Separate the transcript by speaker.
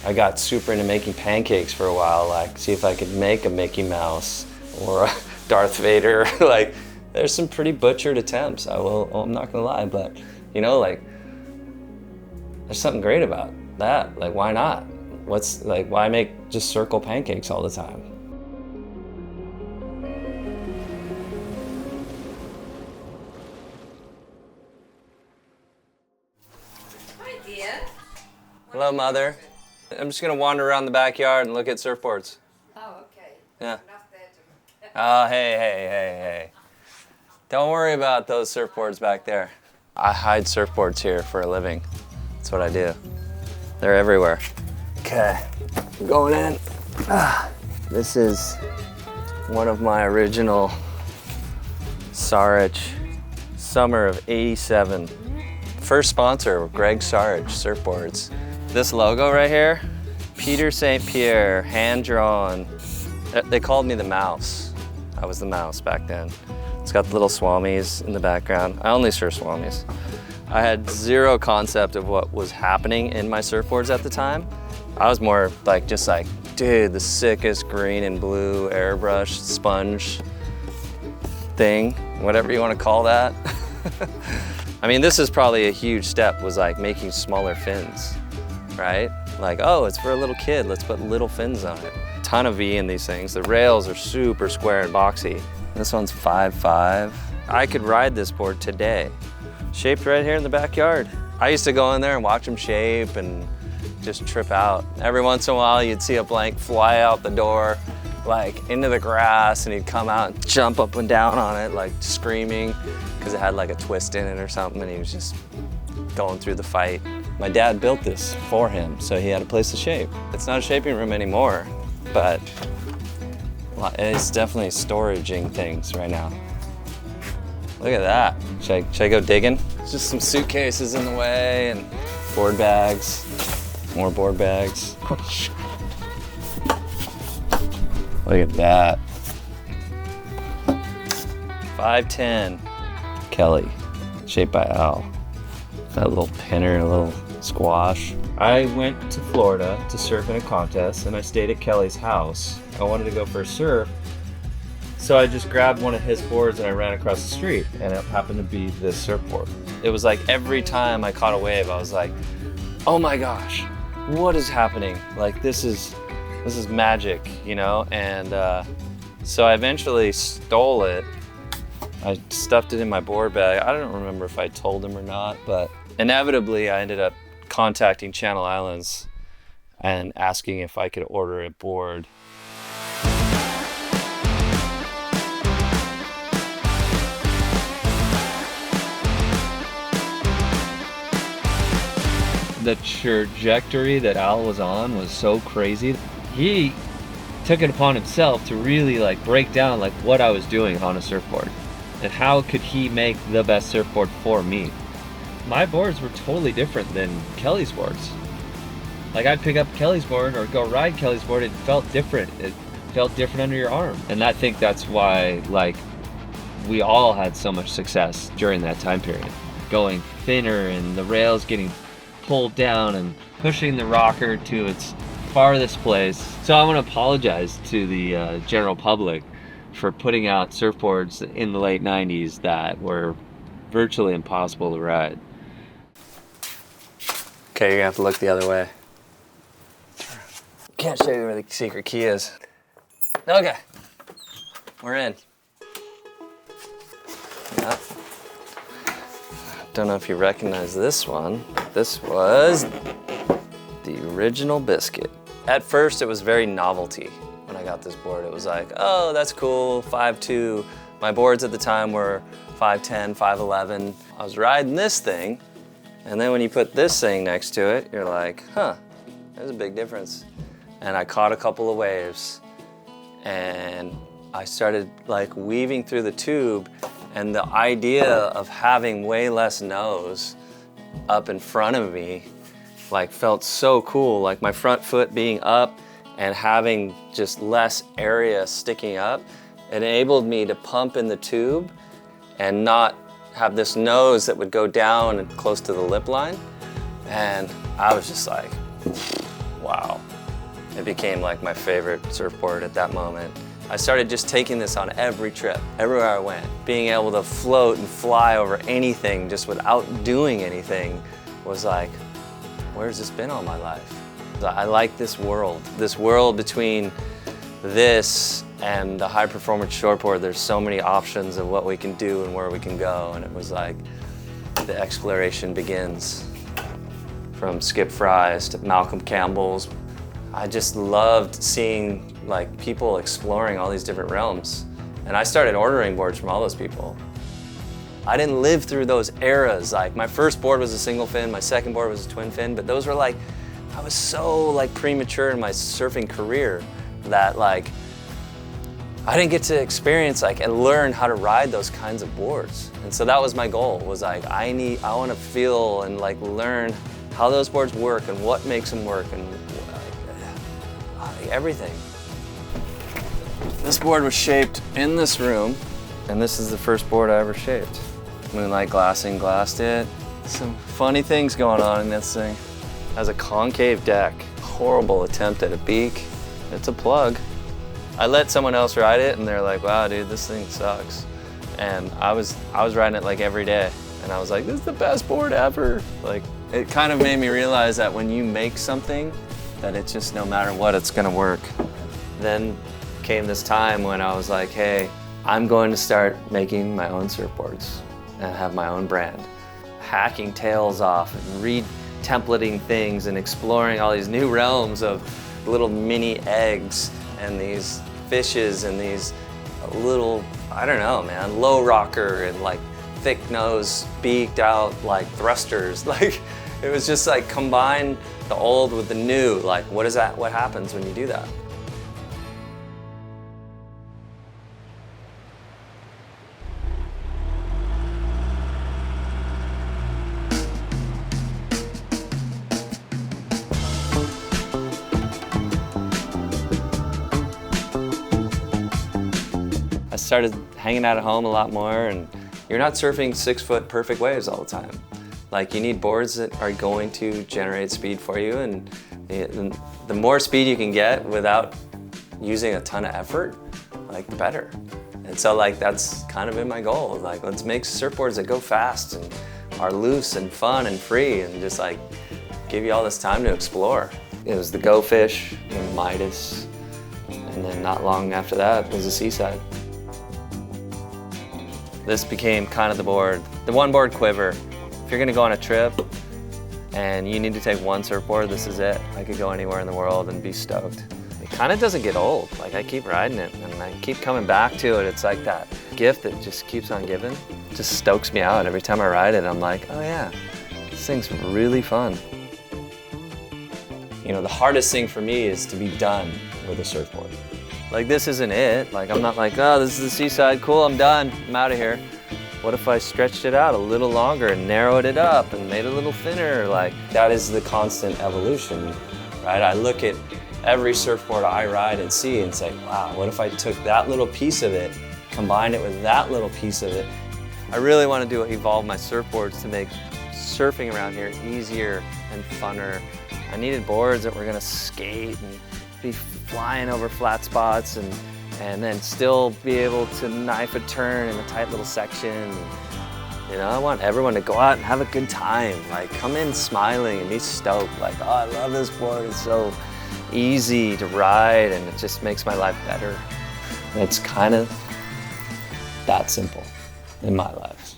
Speaker 1: I got super into making pancakes for a while, like see if I could make a Mickey Mouse or a Darth Vader. Like, there's some pretty butchered attempts. I'm not gonna lie, but you know, like, there's something great about that. Like, why not? Why make just circle pancakes all the time?
Speaker 2: Hi, dear.
Speaker 1: Hello, Mother. I'm just gonna wander around the backyard and look at surfboards.
Speaker 2: Oh, okay.
Speaker 1: Yeah.
Speaker 2: Enough there to...
Speaker 1: Oh, hey. Don't worry about those surfboards back there. I hide surfboards here for a living. That's what I do. They're everywhere. Okay, I'm going in. This is one of my original 𝗗𝗯 summer of '87. First sponsor, 𝗥𝗯 Surfboards. This logo right here, Peter St. Pierre, hand-drawn. They called me the mouse. I was the mouse back then. It's got the little 𝗏𝗏𝗏s in the background. I only surf 𝗏𝗏𝗏s. I had zero concept of what was happening in my surfboards at the time. I was more like, just like, dude, the sickest green and blue airbrush sponge thing, whatever you want to call that. I mean, this is probably a huge step, was like making smaller fins, right? Like, oh, it's for a little kid, let's put little fins on it. Ton of V in these things. The rails are super square and boxy. This one's 5.5. I could ride this board today. Shaped right here in the backyard. I used to go in there and watch them shape and just trip out. Every once in a while, you'd see a blank fly out the door, like into the grass, and he'd come out and jump up and down on it, like screaming, because it had like a twist in it or something, and he was just going through the fight. My dad built this for him, so he had a place to shape. It's not a shaping room anymore, but it's definitely storaging things right now. Look at that. Should I go digging? It's just some suitcases in the way and board bags, more board bags. Look at that. 5'10", Kelly, shaped by Al. That little pinner, a little squash. I went to Florida to surf in a contest, and I stayed at Kelly's house. I wanted to go for a surf, so I just grabbed one of his boards and I ran across the street, and it happened to be this surfboard. It was like every time I caught a wave, I was like, oh my gosh, what is happening? Like, this is magic, you know? And so I eventually stole it. I stuffed it in my board bag. I don't remember if I told him or not, but inevitably I ended up contacting Channel Islands and asking if I could order a board. The trajectory that Al was on was so crazy. He took it upon himself to really like break down like what I was doing on a surfboard and how could he make the best surfboard for me. My boards were totally different than Kelly's boards. Like, I'd pick up Kelly's board or go ride Kelly's board, it felt different. It felt different under your arm. And I think that's why like we all had so much success during that time period. Going thinner and the rails getting pulled down and pushing the rocker to its farthest place. So I want to apologize to the general public for putting out surfboards in the late 90s that were virtually impossible to ride. Okay, you're gonna have to look the other way. Can't show you where the secret key is. Okay, we're in. Yep. Don't know if you recognize this one. This was the original Biscuit. At first, it was very novelty when I got this board. It was like, oh, that's cool, 5'2". My boards at the time were 5'10", 5'11". I was riding this thing, and then when you put this thing next to it, you're like, huh, there's a big difference. And I caught a couple of waves, and I started like weaving through the tube, and the idea of having way less nose up in front of me like felt so cool, like my front foot being up and having just less area sticking up. It enabled me to pump in the tube and not have this nose that would go down and close to the lip line. And I was just like, wow. It became like my favorite surfboard at that moment. I started just taking this on every trip, everywhere I went. Being able to float and fly over anything just without doing anything was like, where's this been all my life? I like this world between this and the high-performance shortboard. There's so many options of what we can do and where we can go, and it was like the exploration begins. From Skip Fry's to Malcolm Campbell's. I just loved seeing like people exploring all these different realms. And I started ordering boards from all those people. I didn't live through those eras. Like my first board was a single fin, my second board was a twin fin, but those were like, I was so like premature in my surfing career that like, I didn't get to experience like and learn how to ride those kinds of boards. And so that was my goal, was like, I want to feel and like learn how those boards work and what makes them work and everything. This board was shaped in this room, and this is the first board I ever shaped. Moonlight glassing, glassed it. Some funny things going on in this thing. It has a concave deck. Horrible attempt at a beak. It's a plug. I let someone else ride it, and they're like, wow, dude, this thing sucks. And I was riding it like every day, and I was like, this is the best board ever. Like, it kind of made me realize that when you make something, that it's just no matter what, it's gonna work. Then came this time when I was like, hey, I'm going to start making my own surfboards and have my own brand. Hacking tails off and re-templating things and exploring all these new realms of little mini eggs and these fishes and these little, I don't know, man, low rocker and like thick nose, beaked out like thrusters. Like, it was just like combine the old with the new. Like, what happens when you do that? I started hanging out at home a lot more, and you're not surfing 6-foot perfect waves all the time. Like, you need boards that are going to generate speed for you, and the more speed you can get without using a ton of effort, like, the better. And so, like, that's kind of been my goal. Like, let's make surfboards that go fast and are loose and fun and free and just, like, give you all this time to explore. It was the 𝗗𝗄, the Midas, and then not long after that was the Seaside. This became kind of the board, the one board quiver. If you're gonna go on a trip and you need to take one surfboard, this is it. I could go anywhere in the world and be stoked. It kind of doesn't get old. Like, I keep riding it and I keep coming back to it. It's like that gift that just keeps on giving. It just stokes me out. Every time I ride it, I'm like, oh yeah, this thing's really fun. You know, the hardest thing for me is to be done with a surfboard. Like, this isn't it. Like, I'm not like, oh, this is the Seaside, cool, I'm done, I'm out of here. What if I stretched it out a little longer and narrowed it up and made it a little thinner? Like, that is the constant evolution, right? I look at every surfboard I ride and see and say, wow, what if I took that little piece of it, combined it with that little piece of it? I really want to evolve my surfboards to make surfing around here easier and funner. I needed boards that were gonna skate and be flying over flat spots and then still be able to knife a turn in a tight little section. You know, I want everyone to go out and have a good time. Like, come in smiling and be stoked. Like, oh, I love this board. It's so easy to ride and it just makes my life better. It's kind of that simple in my life.